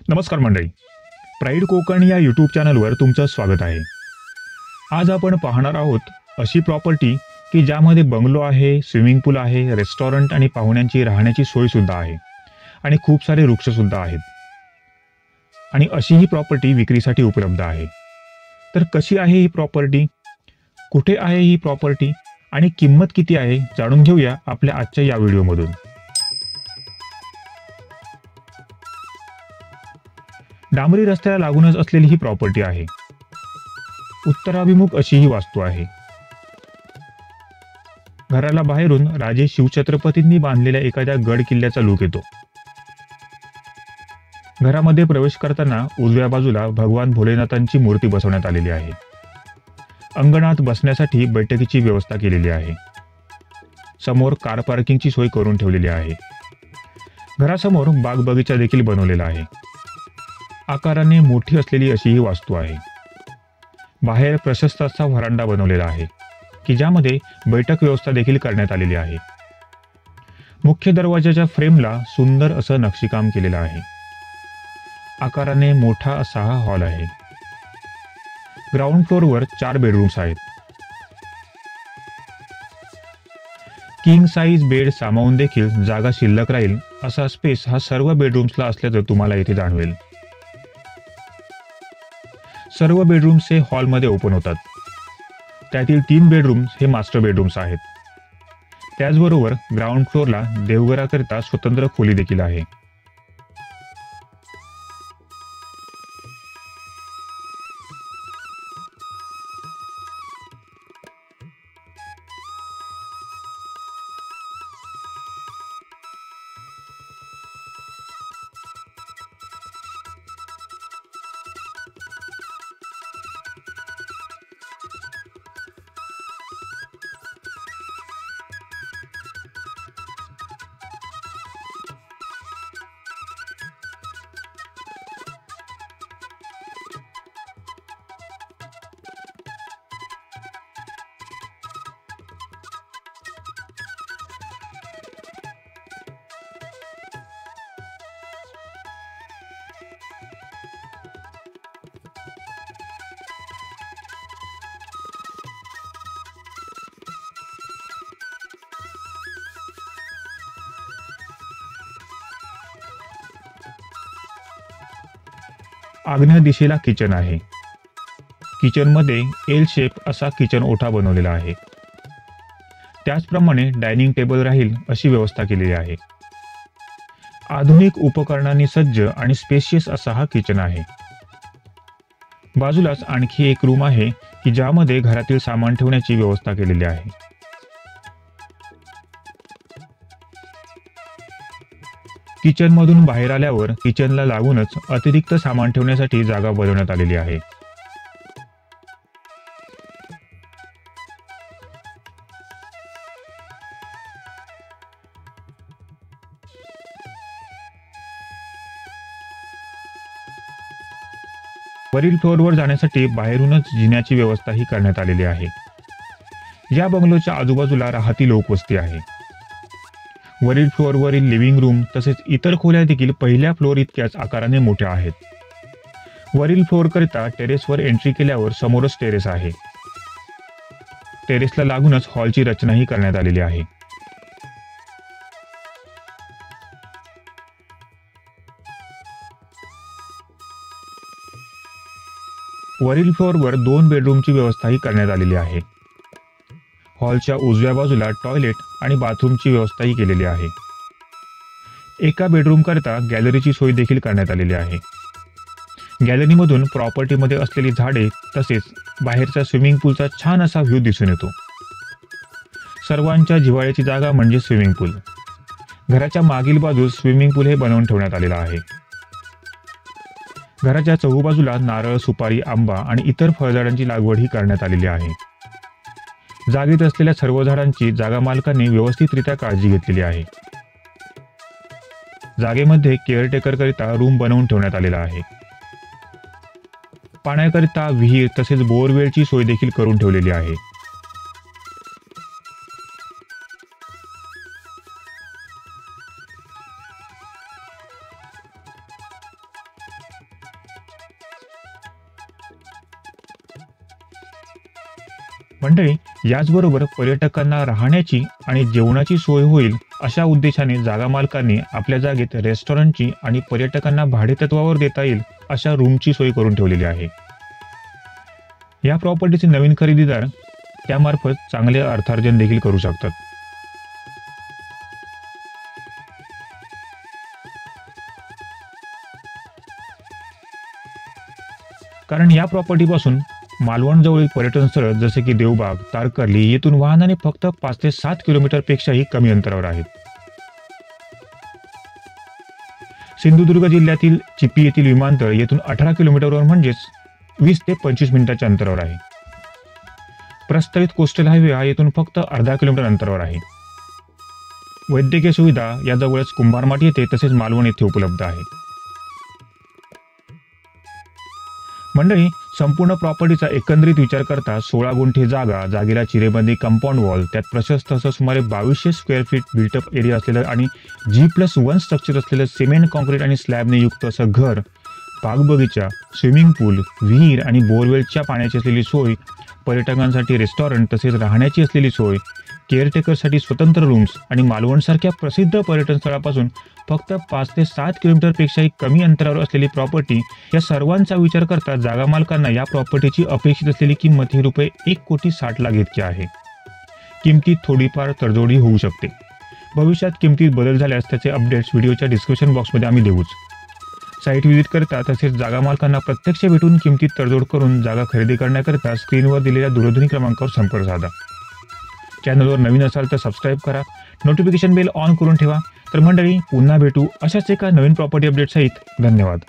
नमस्कार मंडळी, प्राईड कोकण या यूट्यूब चॅनलवर तुमचं स्वागत आहे। आज आपण पाहणार आहोत अशी प्रॉपर्टी की ज्यामध्ये बंगलो आहे, स्विमिंग पूल आहे, रेस्टॉरंट आणि पाहुण्यांची राहण्याची सोय सुद्धा आहे आणि खूप सारे वृक्ष सुद्धा आहेत आणि अशी ही प्रॉपर्टी विक्रीसाठी उपलब्ध आहे। तर कशी आहे ही प्रॉपर्टी, कुठे आहे ही प्रॉपर्टी आणि किंमत किती आहे जाणून घेऊया आपल्या आजच्या या व्हिडिओमधून। डांबरी रस्त्याला लागूनच असलेली ही प्रॉपर्टी आहे। उत्तराभिमुख अशी ही वास्तू आहे। घराला बाहेरून राजे शिवछत्रपतींनी बांधलेल्या एखाद्या गड किल्ल्याचा लूक येतो। घरामध्ये प्रवेश करताना उजव्या बाजूला भगवान भोलेनाथांची मूर्ती बसवण्यात आलेली आहे। अंगणात बसण्यासाठी बैठकीची व्यवस्था केलेली आहे। समोर कार पार्किंगची सोय करून ठेवलेली आहे। घरासमोर बाग बगीचा देखील बनवलेला आहे। आकाराने मोठी असलेली अशी ही वास्तू आहे। बाहेर प्रशस्त असा व्हरांडा बनवलेला आहे की ज्यामध्ये बैठक व्यवस्था देखील करण्यात आलेली आहे। मुख्य दरवाजाच्या फ्रेमला सुंदर असं नक्षीकाम केलेलं आहे। आकाराने मोठा असा हा हॉल आहे। ग्राउंड फ्लोअरवर 4 बेडरूम्स आहेत। किंग साईज बेड सामावून देखील जागा शिल्लक राहील असा स्पेस हा सर्व बेडरूम्सला असल्याचं तुम्हाला इथे जाणवेल। सर्व बेडरूम्स हे हॉलमध्ये ओपन होतात। त्यातील 3 बेडरूम्स हे मास्टर बेडरूम्स आहेत। त्याचबरोबर ग्राउंड फ्लोअरला देवघराकरिता स्वतंत्र खोली देखील आहे। आग्नेय दिशेला किचन आहे। किचन मध्ये एल शेप असा किचन ओठा बनवलेला आहे। त्याचप्रमाणे डायनिंग टेबल राहील अशी व्यवस्था केलेली आहे। आधुनिक उपकरणांनी सज्ज आणि स्पेशियस असा हा किचन आहे। बाजूलाच आणखी एक रूम आहे की ज्यामध्ये घरातील सामान ठेवण्याची व्यवस्था केलेली आहे। किचन मधून बाहेर आल्यावर किचनला लागूनच अतिरिक्त सामान ठेवण्यासाठी जागा बनवण्यात आलेली आहे। वरील फ्लोअरवर जाण्यासाठी बाहेरूनच जिन्याची व्यवस्थाही करण्यात आलेली आहे। या बंगलोच्या आजूबाजूला राहती लोकवस्ती आहे। वरील फ्लोअरवरील लिव्हिंग रूम तसेच इतर खोल्या देखील पहिल्या फ्लोअर इतक्याच आकाराने मोठ्या आहेत। वरील फ्लोअरकरिता टेरेसवर एंट्री केल्यावर समोरच टेरेस आहे। टेरेसला लागूनच हॉलची रचनाही करण्यात आलेली आहे। वरील फ्लोअरवर 2 बेडरूमची व्यवस्थाही करण्यात आलेली आहे। हॉलच्या उजव्या बाजूला टॉयलेट आणि बाथरूमची व्यवस्थाही केलेली आहे। एका बेडरूम करता गॅलरीची सोय देखील करण्यात आलेली आहे। गॅलरीमधून प्रॉपर्टीमध्ये असलेली झाडे तसेच बाहेरचा स्विमिंग पूलचा छान असा व्ह्यू दिसून येतो। सर्वांच्या जिव्हाळ्याची जागा म्हणजे स्विमिंग पूल। घराच्या मागील बाजूस स्विमिंग पूल हे बनवून ठेवण्यात आलेला आहे। घराच्या चहूबाजूला नारळ, सुपारी, आंबा आणि इतर फळझाडांची लागवडही करण्यात आलेली आहे। जागेत असलेल्या सर्व झाडांची जागा मालकांनी व्यवस्थितरित्या काळजी घेतलेली आहे। जागेमध्ये केअरटेकर करिता रूम बनवून ठेवण्यात आलेला आहे। पाण्याकरिता विहीर तसेच बोरवेलची सोय देखील करून ठेवलेली आहे। मंडळी, याचबरोबर पर्यटकांना राहण्याची आणि जेवणाची सोय होईल अशा उद्देशाने जागा मालकांनी आपल्या जागेत रेस्टॉरंटची आणि पर्यटकांना भाडेतत्वावर देता येईल अशा रूमची सोय करून ठेवलेली आहे. या प्रॉपर्टीचे नवीन खरेदीदार त्यामार्फत चांगले अर्थार्जन देखील करू शकतात. कारण या प्रॉपर्टीपासून मालवण जवळील पर्यटन स्थळ जसे की देवबाग, तारकर्ली येथून वाहनाने फक्त 5 ते 7 किलोमीटरपेक्षाही कमी अंतरावर आहेत. सिंधुदुर्ग जिल्ह्यातील चिपी येथील विमानतळ येथून 18 किलोमीटरवर म्हणजेच 20 ते 25 मिनिटाच्या अंतरावर आहे. प्रस्तावित कोस्टल हायवे हा येथून फक्त अर्धा किलोमीटर अंतरावर आहे. वैद्यकीय सुविधा या जवळच कुंभारमाट येथे तसेच मालवण येथे उपलब्ध आहे. मंडळी, संपूर्ण प्रॉपर्टीचा एकंदरीत विचार करता 16 गुंठे जागा, जागेला चिरेबंदी कंपाऊंड वॉल, त्यात प्रशस्त असं सुमारे 2200 स्क्वेअर फीट बिल्टअप एरिया असलेलं आणि G+1 स्ट्रक्चर असलेलं सिमेंट कॉन्क्रीट आणि स्लॅबने युक्त असं घर, बागबगीचा, स्विमिंग पूल, विहीर आणि बोरवेलच्या पाण्याची असलेली सोय, पर्यटकांसाठी रेस्टॉरंट तसेच राहण्याची असलेली सोय, केअरटेकरसाठी स्वतंत्र रूम्स आणि मालवणसारख्या प्रसिद्ध पर्यटन स्थळापासून फक्त 5 ते 7 किलोमीटरपेक्षाही कमी अंतरावर असलेली प्रॉपर्टी, या सर्वांचा विचार करता जागा मालकांना या प्रॉपर्टीची अपेक्षित असलेली किंमत ही रुपये 1,60,00,000 इतकी आहे. किमतीत थोडीफार तडजोडी होऊ शकते. भविष्यात किमतीत बदल झाल्यास त्याचे अपडेट्स व्हिडिओच्या डिस्क्रिप्शन बॉक्समध्ये आम्ही देऊच. साईट व्हिजिट करता तसेच जागा मालकांना प्रत्यक्ष भेटून किमतीत तडजोड करून जागा खरेदी करण्याकरिता स्क्रीनवर दिलेल्या दूरध्वनी क्रमांकावर संपर्क साधा. चॅनलवर नवीन असाल तर सबस्क्राईब करा, नोटिफिकेशन बेल ऑन करून ठेवा. तर मंडळी, पुन्हा भेटू अशाच एका नवीन प्रॉपर्टी अपडेट सहित. धन्यवाद.